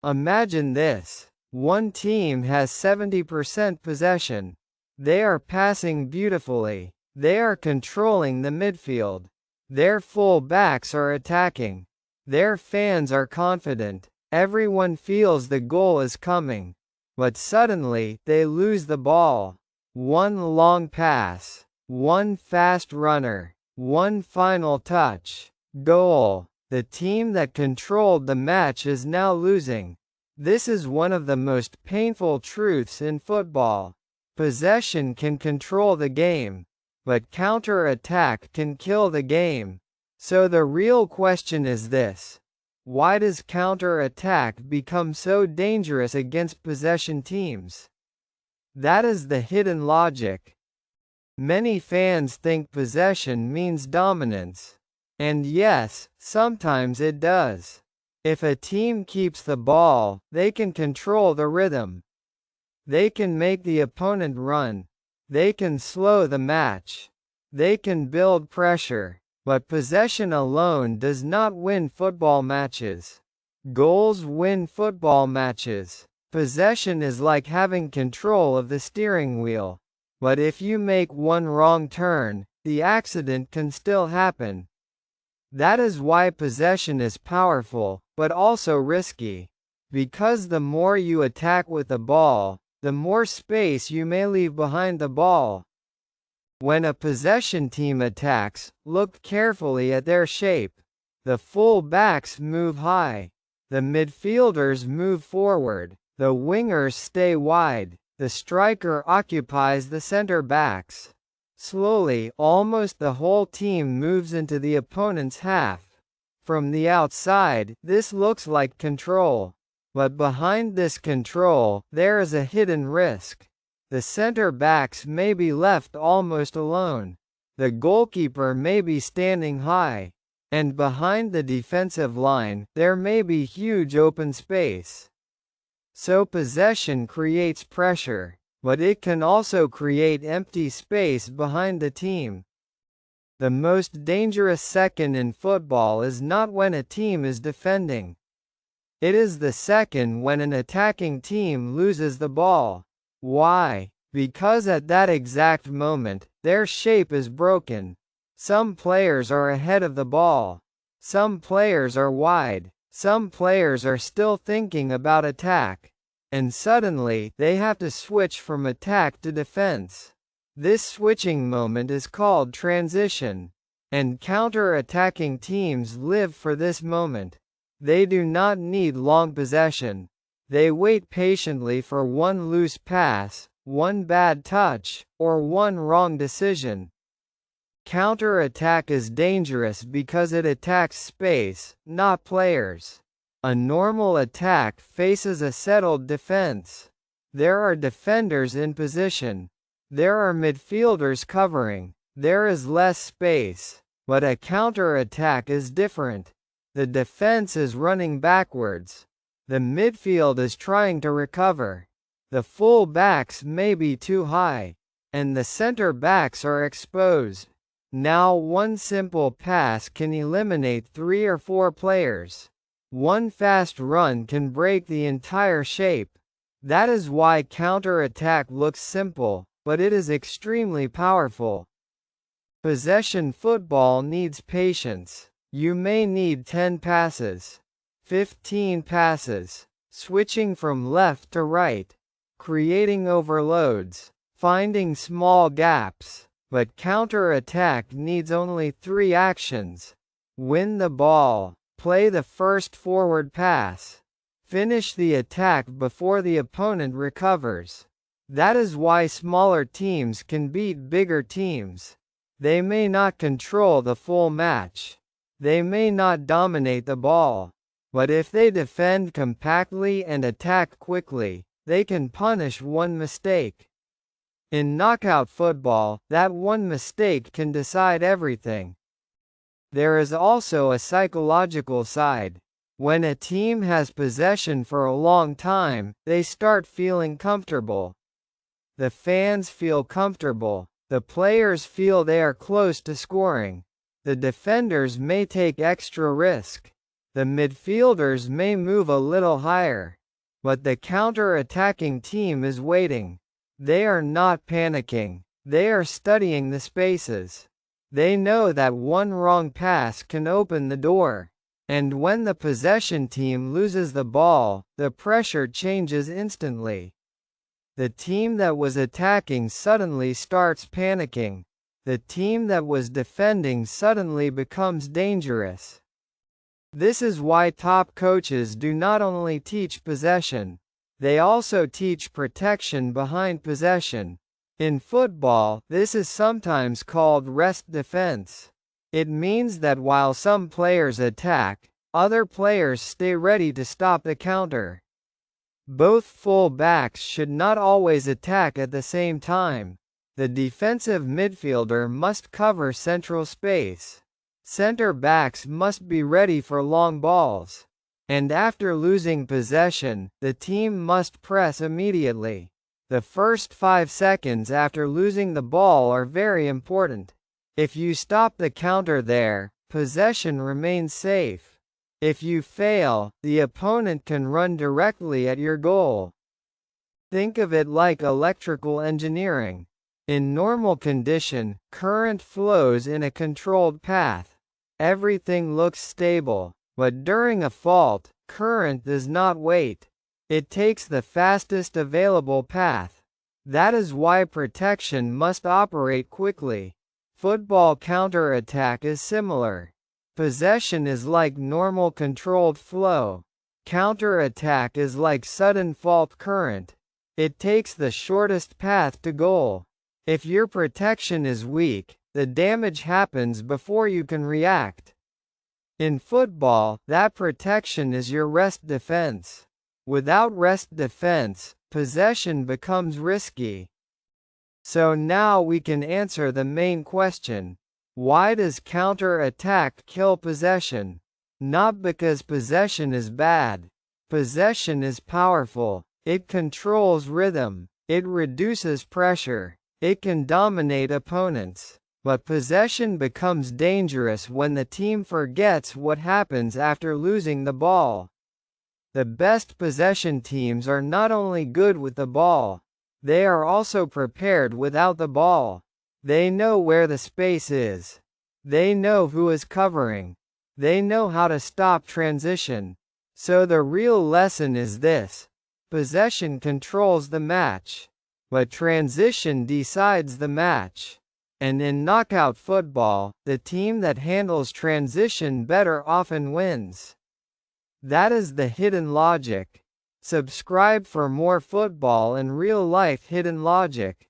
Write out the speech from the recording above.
Imagine this. One team has 70% possession. They are passing beautifully. They are controlling the midfield. Their full backs are attacking. Their fans are confident. Everyone feels the goal is coming. But suddenly, they lose the ball. One long pass. One fast runner. One final touch. Goal. The team that controlled the match is now losing. This is one of the most painful truths in football. Possession can control the game, but counter-attack can kill the game. So the real question is this: why does counter-attack become so dangerous against possession teams? That is the hidden logic. Many fans think possession means dominance. And yes, sometimes it does. If a team keeps the ball, they can control the rhythm. They can make the opponent run. They can slow the match. They can build pressure. But possession alone does not win football matches. Goals win football matches. Possession is like having control of the steering wheel. But if you make one wrong turn, the accident can still happen. That is why possession is powerful, but also risky. Because the more you attack with the ball, the more space you may leave behind the ball. When a possession team attacks, look carefully at their shape. The full backs move high. The midfielders move forward. The wingers stay wide. The striker occupies the center backs. Slowly, almost the whole team moves into the opponent's half. From the outside, this looks like control. But behind this control, there is a hidden risk. The center backs may be left almost alone. The goalkeeper may be standing high. And behind the defensive line, there may be huge open space. So possession creates pressure. But it can also create empty space behind the team. The most dangerous second in football is not when a team is defending. It is the second when an attacking team loses the ball. Why? Because at that exact moment, their shape is broken. Some players are ahead of the ball. Some players are wide. Some players are still thinking about attack. And suddenly, they have to switch from attack to defense. This switching moment is called transition. And counter-attacking teams live for this moment. They do not need long possession. They wait patiently for one loose pass, one bad touch, or one wrong decision. Counter-attack is dangerous because it attacks space, not players. A normal attack faces a settled defense. There are defenders in position. There are midfielders covering. There is less space. But a counter-attack is different. The defense is running backwards. The midfield is trying to recover. The full backs may be too high. And the center backs are exposed. Now one simple pass can eliminate 3 or 4 players. One fast run can break the entire shape. That is why counter-attack looks simple, but it is extremely powerful. Possession football needs patience. You may need 10 passes, 15 passes, switching from left to right, creating overloads, finding small gaps. But counter-attack needs only 3 actions. Win the ball. Play the first forward pass. Finish the attack before the opponent recovers. That is why smaller teams can beat bigger teams. They may not control the full match. They may not dominate the ball. But if they defend compactly and attack quickly, they can punish one mistake. In knockout football, that one mistake can decide everything. There is also a psychological side. When a team has possession for a long time, they start feeling comfortable. The fans feel comfortable. The players feel they are close to scoring. The defenders may take extra risk. The midfielders may move a little higher, but the counter-attacking team is waiting. They are not panicking. They are studying the spaces. They know that one wrong pass can open the door. And when the possession team loses the ball, the pressure changes instantly. The team that was attacking suddenly starts panicking. The team that was defending suddenly becomes dangerous. This is why top coaches do not only teach possession, they also teach protection behind possession. In football, this is sometimes called rest defense. It means that while some players attack, other players stay ready to stop the counter. Both full backs should not always attack at the same time. The defensive midfielder must cover central space. Center backs must be ready for long balls. And after losing possession, the team must press immediately. The first 5 seconds after losing the ball are very important. If you stop the counter there, possession remains safe. If you fail, the opponent can run directly at your goal. Think of it like electrical engineering. In normal condition, current flows in a controlled path. Everything looks stable, but during a fault, current does not wait. It takes the fastest available path. That is why protection must operate quickly. Football counter-attack is similar. Possession is like normal controlled flow. Counter-attack is like sudden fault current. It takes the shortest path to goal. If your protection is weak, the damage happens before you can react. In football, that protection is your rest defense. Without rest defense, possession becomes risky. So now we can answer the main question. Why does counter-attack kill possession? Not because possession is bad. Possession is powerful. It controls rhythm. It reduces pressure. It can dominate opponents. But possession becomes dangerous when the team forgets what happens after losing the ball. The best possession teams are not only good with the ball, they are also prepared without the ball. They know where the space is. They know who is covering. They know how to stop transition. So the real lesson is this: possession controls the match, but transition decides the match. And in knockout football, the team that handles transition better often wins. That is the hidden logic. Subscribe for more football and real-life hidden logic.